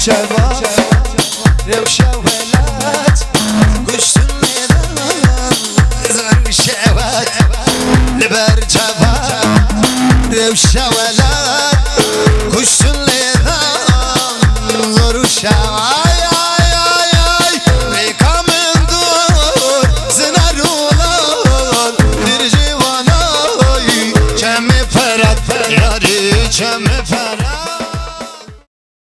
شباب روشة ولات قشت الليلان زر شوات لبر جباب روشة ولات قشت الليلان زر شوات چم فرد